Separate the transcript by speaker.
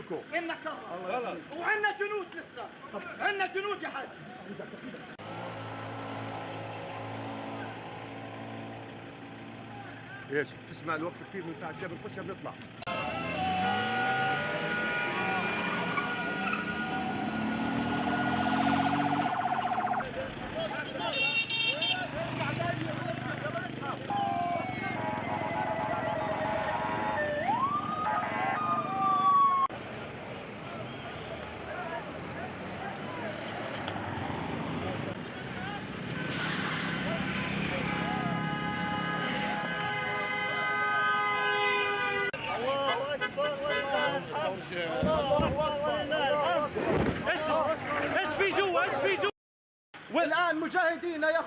Speaker 1: لكم.
Speaker 2: انك كرر. وعندنا جنود لسه. عندنا جنود يا حاج.
Speaker 1: ايش تسمع الوقت كثير من ساعة قبل نخش بنطلع.
Speaker 3: ايش في جوا؟
Speaker 1: والآن مجاهدين يخوضون